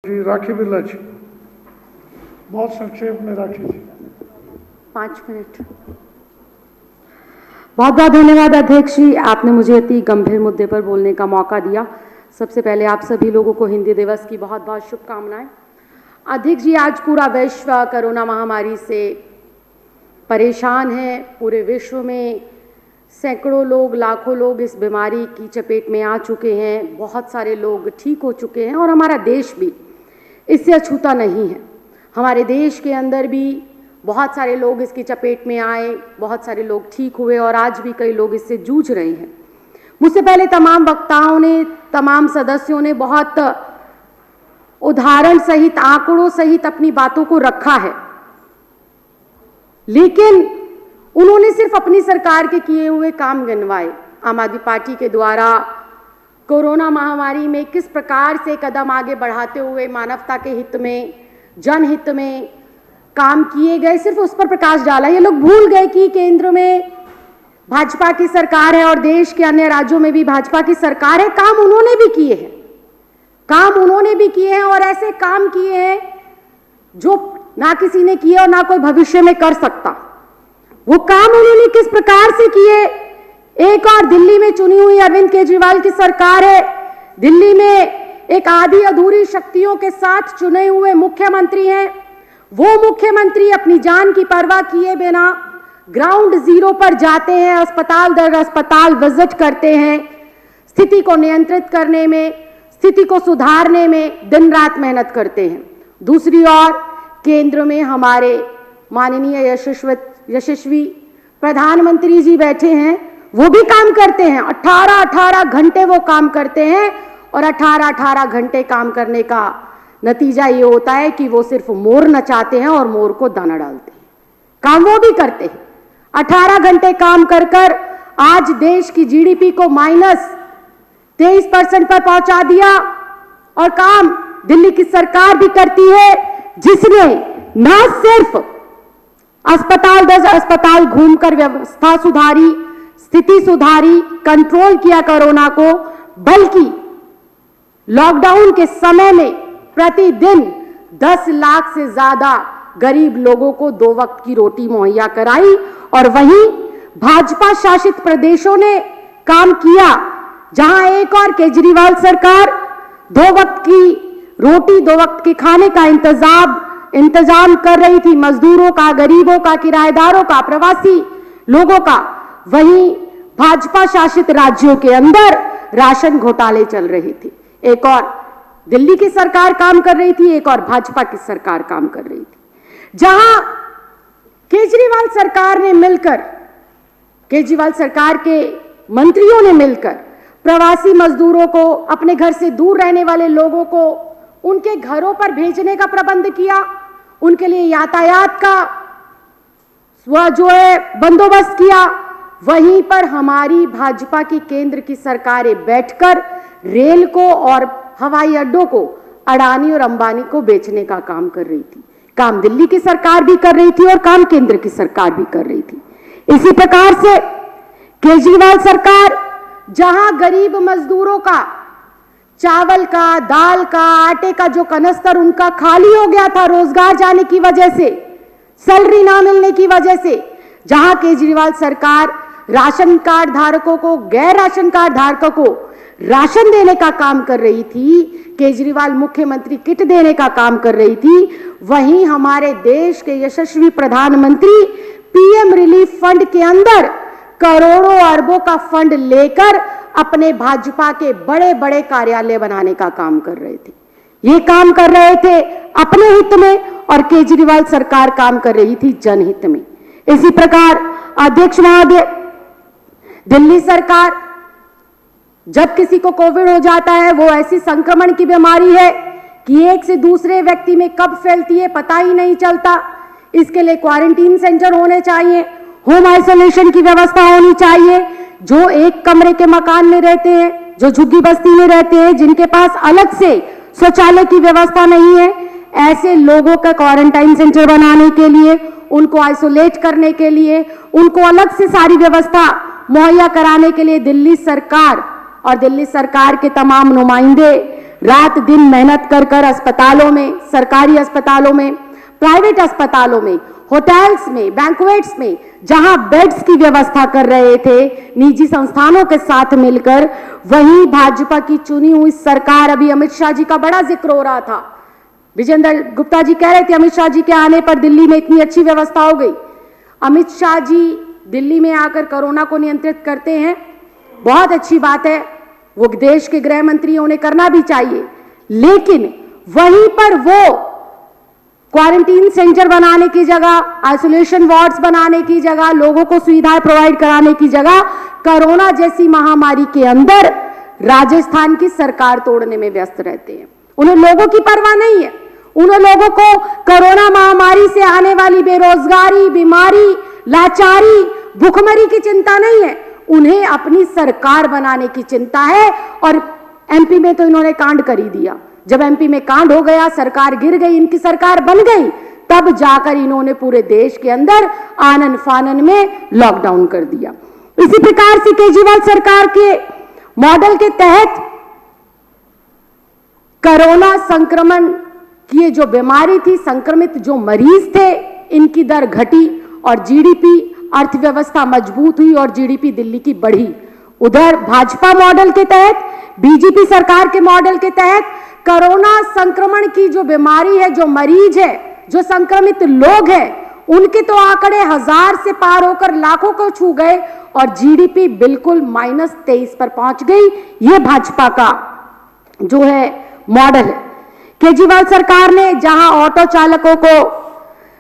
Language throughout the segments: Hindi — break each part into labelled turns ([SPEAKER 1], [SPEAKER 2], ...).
[SPEAKER 1] जी राखी बिरला जी, बहुत संक्षेप में राखी जी।
[SPEAKER 2] 5 मिनट। बहुत बहुत धन्यवाद अध्यक्ष जी, आपने मुझे अति गंभीर मुद्दे पर बोलने का मौका दिया। सबसे पहले आप सभी लोगों को हिंदी दिवस की बहुत बहुत शुभकामनाएं। अध्यक्ष जी, आज पूरा विश्व कोरोना महामारी से परेशान है। पूरे विश्व में सैकड़ों लोग, लाखों लोग इस बीमारी की चपेट में आ चुके हैं। बहुत सारे लोग ठीक हो चुके हैं और हमारा देश भी इससे अछूता नहीं है। हमारे देश के अंदर भी बहुत सारे लोग इसकी चपेट में आए, बहुत सारे लोग ठीक हुए और आज भी कई लोग इससे जूझ रहे हैं। मुझसे पहले तमाम वक्ताओं ने, तमाम सदस्यों ने बहुत उदाहरण सहित, आंकड़ों सहित अपनी बातों को रखा है, लेकिन उन्होंने सिर्फ अपनी सरकार के किए हुए काम गिनवाए। आम आदमी पार्टी के द्वारा कोरोना महामारी में किस प्रकार से कदम आगे बढ़ाते हुए मानवता के हित में, जनहित में काम किए गए, सिर्फ उस पर प्रकाश डाला। ये लोग भूल गए कि केंद्र में भाजपा की सरकार है और देश के अन्य राज्यों में भी भाजपा की सरकार है। काम उन्होंने भी किए हैं, काम उन्होंने भी किए हैं और ऐसे काम किए हैं जो ना किसी ने किए और ना कोई भविष्य में कर सकता। वो काम उन्होंने किस प्रकार से किए? एक और दिल्ली में चुनी हुई अरविंद केजरीवाल की सरकार है। दिल्ली में एक आधी अधूरी शक्तियों के साथ चुने हुए मुख्यमंत्री हैं। वो मुख्यमंत्री अपनी जान की परवाह किए बिना ग्राउंड जीरो पर जाते हैं, अस्पताल दर अस्पताल विजिट करते हैं, स्थिति को नियंत्रित करने में, स्थिति को सुधारने में दिन रात मेहनत करते हैं। दूसरी ओर केंद्र में हमारे माननीय यशस्वी प्रधानमंत्री जी बैठे हैं, वो भी काम करते हैं। 18 घंटे वो काम करते हैं और 18 घंटे काम करने का नतीजा ये होता है कि वो सिर्फ मोर नचाते हैं और मोर को दाना डालते हैं। काम वो भी करते हैं। 18 घंटे काम कर कर आज देश की जीडीपी को -23% पर पहुंचा दिया। और काम दिल्ली की सरकार भी करती है, जिसने न सिर्फ अस्पताल दर अस्पताल घूमकर व्यवस्था सुधारी, स्थिति सुधारी, कंट्रोल किया कोरोना को, बल्कि लॉकडाउन के समय में प्रतिदिन 10 लाख से ज्यादा गरीब लोगों को 2 वक्त की रोटी मुहैया कराई। और वहीं भाजपा शासित प्रदेशों ने काम किया, जहां एक और केजरीवाल सरकार 2 वक्त की रोटी, 2 वक्त के खाने का इंतजाम कर रही थी, मजदूरों का, गरीबों का, किराएदारों का, प्रवासी लोगों का। वहीं भाजपा शासित राज्यों के अंदर राशन घोटाले चल रहे थे। एक और दिल्ली की सरकार काम कर रही थी, एक और भाजपा की सरकार काम कर रही थी। जहां केजरीवाल सरकार ने मिलकर, केजरीवाल सरकार के मंत्रियों ने मिलकर प्रवासी मजदूरों को, अपने घर से दूर रहने वाले लोगों को उनके घरों पर भेजने का प्रबंध किया, उनके लिए यातायात का जो है बंदोबस्त किया। वहीं पर हमारी भाजपा की केंद्र की सरकारें बैठकर रेल को और हवाई अड्डों को अडानी और अंबानी को बेचने का काम कर रही थी। काम दिल्ली की सरकार भी कर रही थी और काम केंद्र की सरकार भी कर रही थी। इसी प्रकार से केजरीवाल सरकार, जहां गरीब मजदूरों का चावल का, दाल का, आटे का जो कनस्तर उनका खाली हो गया था रोजगार जाने की वजह से, सैलरी ना मिलने की वजह से, जहां केजरीवाल सरकार राशन कार्ड धारकों को, गैर राशन कार्ड धारकों को राशन देने का काम कर रही थी, केजरीवाल मुख्यमंत्री किट देने का काम कर रही थी, वहीं हमारे देश के यशस्वी प्रधानमंत्री पीएम रिलीफ फंड के अंदर करोड़ों अरबों का फंड लेकर अपने भाजपा के बड़े बड़े कार्यालय बनाने का काम कर रहे थे। ये काम कर रहे थे अपने हित में और केजरीवाल सरकार काम कर रही थी जनहित में। इसी प्रकार अध्यक्ष महोदय, दिल्ली सरकार, जब किसी को कोविड हो जाता है, वो ऐसी संक्रमण की बीमारी है कि एक से दूसरे व्यक्ति में कब फैलती है पता ही नहीं चलता। इसके लिए क्वारंटीन सेंटर होने चाहिए, होम आइसोलेशन की व्यवस्था होनी चाहिए। जो एक कमरे के मकान में रहते हैं, जो झुग्गी बस्ती में रहते हैं, जिनके पास अलग से शौचालय की व्यवस्था नहीं है, ऐसे लोगों का क्वारंटाइन सेंटर बनाने के लिए, उनको आइसोलेट करने के लिए, उनको अलग से सारी व्यवस्था मुहैया कराने के लिए दिल्ली सरकार और दिल्ली सरकार के तमाम नुमाइंदे रात दिन मेहनत कर कर अस्पतालों में, सरकारी अस्पतालों में, प्राइवेट अस्पतालों में, होटल्स में, बैंक्वेट्स में, जहां बेड्स की व्यवस्था कर रहे थे निजी संस्थानों के साथ मिलकर, वहीं भाजपा की चुनी हुई सरकार, अभी अमित शाह जी का बड़ा जिक्र हो रहा था, विजेंद्र गुप्ता जी कह रहे थे अमित शाह जी के आने पर दिल्ली में इतनी अच्छी व्यवस्था हो गई। अमित शाह जी दिल्ली में आकर कोरोना को नियंत्रित करते हैं, बहुत अच्छी बात है, वो देश के गृह मंत्री हैं, उन्हें करना भी चाहिए, लेकिन वहीं पर वो क्वारंटीन सेंटर बनाने की जगह, आइसोलेशन वार्ड्स बनाने की जगह, लोगों को सुविधाएं प्रोवाइड कराने की जगह कोरोना जैसी महामारी के अंदर राजस्थान की सरकार तोड़ने में व्यस्त रहते हैं। उन्हें लोगों की परवाह नहीं है। उन्हें लोगों को कोरोना महामारी से आने वाली बेरोजगारी, बीमारी, लाचारी, भूखमरी की चिंता नहीं है, उन्हें अपनी सरकार बनाने की चिंता है। और एमपी में तो इन्होंने कांड कर ही दिया। जब एमपी में कांड हो गया, सरकार गिर गई, इनकी सरकार बन गई, तब जाकर इन्होंने पूरे देश के अंदर आनन फानन में लॉकडाउन कर दिया। इसी प्रकार से केजरीवाल सरकार के मॉडल के तहत कोरोना संक्रमण की ये जो बीमारी थी, संक्रमित जो मरीज थे, इनकी दर घटी और जीडीपी, अर्थव्यवस्था मजबूत हुई और जीडीपी दिल्ली की बढ़ी। उधर भाजपा मॉडल के तहत, बीजेपी सरकार के मॉडल के तहत कोरोना संक्रमण की जो बीमारी है, जो मरीज है, जो संक्रमित लोग हैं, उनके तो आंकड़े 1000 से पार होकर लाखों को छू गए और जीडीपी बिल्कुल -23 पर पहुंच गई। ये भाजपा का जो है मॉडल है। केजरीवाल सरकार ने जहां ऑटो चालकों को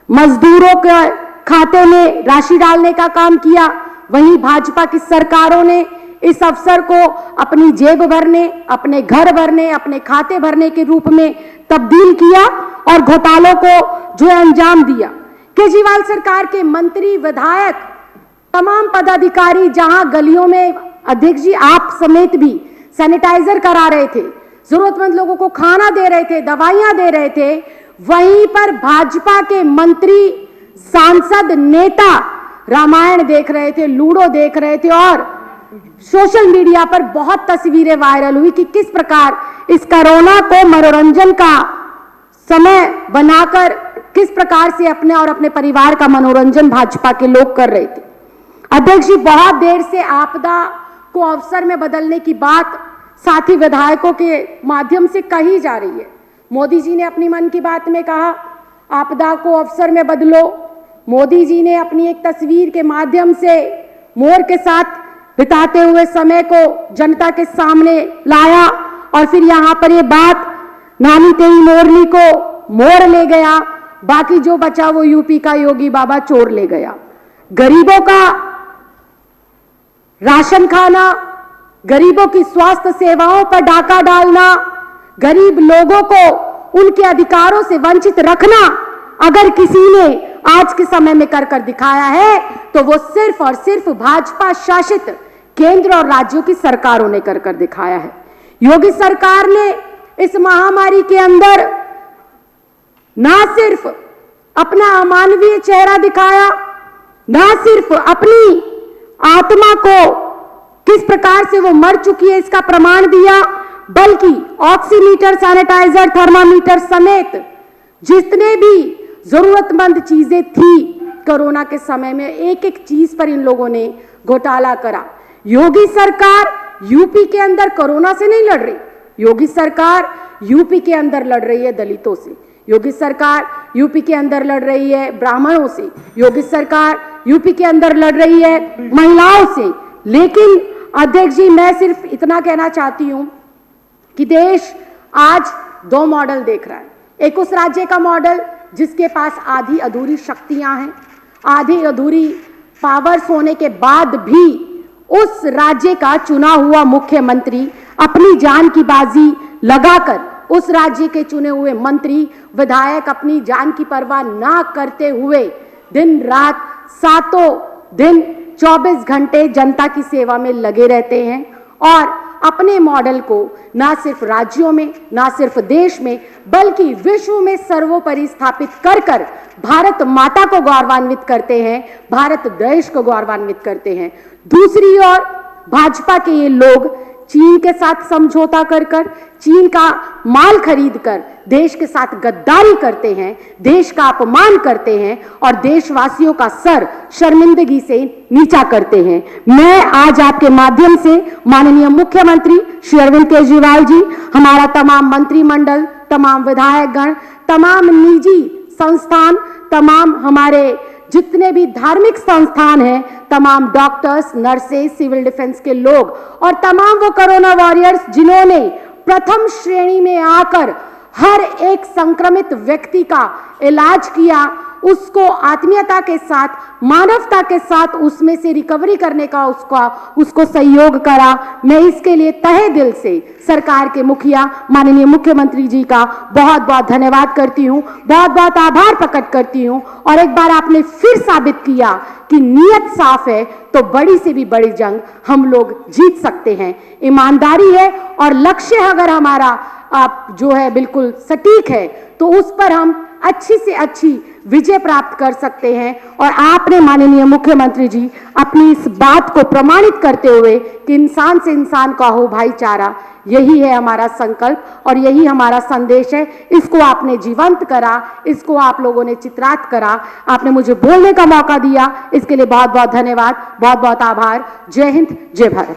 [SPEAKER 2] मजदूरों के खाते में राशि डालने का काम किया, वहीं भाजपा की सरकारों ने इस अवसर को अपनी जेब भरने, अपने घर भरने, अपने खाते भरने के रूप में तब्दील किया और घोटालों को जो है अंजाम दिया। केजरीवाल सरकार के मंत्री, विधायक, तमाम पदाधिकारी जहां गलियों में, अध्यक्ष जी आप समेत भी, सैनिटाइजर करा रहे थे, जरूरतमंद लोगों को खाना दे रहे थे, दवाइयां दे रहे थे, वहीं पर भाजपा के मंत्री, सांसद, नेता रामायण देख रहे थे, लूडो देख रहे थे और सोशल मीडिया पर बहुत तस्वीरें वायरल हुई कि किस प्रकार इस कोरोना को मनोरंजन का समय बनाकर किस प्रकार से अपने और अपने परिवार का मनोरंजन भाजपा के लोग कर रहे थे। अध्यक्ष जी, बहुत देर से आपदा को अवसर में बदलने की बात साथी विधायकों के माध्यम से कही जा रही है। मोदी जी ने अपनी मन की बात में कहा आपदा को अवसर में बदलो। मोदी जी ने अपनी एक तस्वीर के माध्यम से मोर के साथ बिताते हुए समय को जनता के सामने लाया और फिर यहां पर ये बात, नानी तेरी मोरनी को मोर ले गया, बाकी जो बचा वो यूपी का योगी बाबा चोर ले गया। गरीबों का राशन खाना, गरीबों की स्वास्थ्य सेवाओं पर डाका डालना, गरीब लोगों को उनके अधिकारों से वंचित रखना, अगर किसी ने आज के समय में कर दिखाया है तो वो सिर्फ और सिर्फ भाजपा शासित केंद्र और राज्यों की सरकारों ने कर दिखाया है। योगी सरकार ने इस महामारी के अंदर ना सिर्फ अपना अमानवीय चेहरा दिखाया, ना सिर्फ अपनी आत्मा को किस प्रकार से वो मर चुकी है इसका प्रमाण दिया, बल्कि ऑक्सीमीटर, सैनिटाइजर, थर्मामीटर समेत जितने भी जरूरतमंद चीजें थी कोरोना के समय में, एक एक चीज पर इन लोगों ने घोटाला करा। योगी सरकार यूपी के अंदर कोरोना से नहीं लड़ रही, योगी सरकार यूपी के अंदर लड़ रही है दलितों से, योगी सरकार यूपी के अंदर लड़ रही है ब्राह्मणों से, योगी सरकार यूपी के अंदर लड़ रही है महिलाओं से। लेकिन अध्यक्ष जी, मैं सिर्फ इतना कहना चाहती हूं कि देश आज दो मॉडल देख रहा है। एक उस राज्य का मॉडल जिसके पास आधी अधूरी शक्तियां हैं, आधी अधूरी पावर्स होने के बाद भी उस राज्य का चुना हुआ मुख्यमंत्री अपनी जान की बाजी लगाकर, उस राज्य के चुने हुए मंत्री, विधायक अपनी जान की परवाह ना करते हुए दिन रात, सातों दिन 24 घंटे जनता की सेवा में लगे रहते हैं और अपने मॉडल को ना सिर्फ राज्यों में, ना सिर्फ देश में, बल्कि विश्व में सर्वोपरि स्थापित कर कर भारत माता को गौरवान्वित करते हैं, भारत देश को गौरवान्वित करते हैं। दूसरी ओर भाजपा के ये लोग चीन के साथ समझौता कर चीन का माल खरीद कर देश के साथ गद्दारी करते हैं, देश का अपमान करते हैं और देशवासियों का सर शर्मिंदगी से नीचा करते हैं। मैं आज आपके माध्यम से माननीय मुख्यमंत्री श्री अरविंद केजरीवाल जी, हमारा तमाम मंत्रिमंडल, तमाम विधायकगण, तमाम निजी संस्थान, तमाम हमारे जितने भी धार्मिक संस्थान हैं, तमाम डॉक्टर्स, नर्सेस, सिविल डिफेंस के लोग और तमाम वो कोरोना वॉरियर्स जिन्होंने प्रथम श्रेणी में आकर हर एक संक्रमित व्यक्ति का इलाज किया, उसको आत्मीयता के साथ, मानवता के साथ उसमें से रिकवरी करने का उसको सहयोग करा। मैं इसके लिए तहे दिल से सरकार के मुखिया माननीय मुख्यमंत्री जी का बहुत बहुत धन्यवाद करती हूँ, बहुत बहुत आभार प्रकट करती हूँ। और एक बार आपने फिर साबित किया कि नीयत साफ है तो बड़ी से भी बड़ी जंग हम लोग जीत सकते हैं। ईमानदारी है और लक्ष्य अगर हमारा जो है बिल्कुल सटीक है तो उस पर हम अच्छी से अच्छी विजय प्राप्त कर सकते हैं। और आपने माननीय मुख्यमंत्री जी अपनी इस बात को प्रमाणित करते हुए कि इंसान से इंसान का हो भाईचारा, यही है हमारा संकल्प और यही हमारा संदेश है। इसको आपने जीवंत करा, इसको आप लोगों ने चित्रात करा, आपने मुझे बोलने का मौका दिया, इसके लिए बहुत बहुत धन्यवाद, बहुत बहुत आभार। जय हिंद, जय भारत।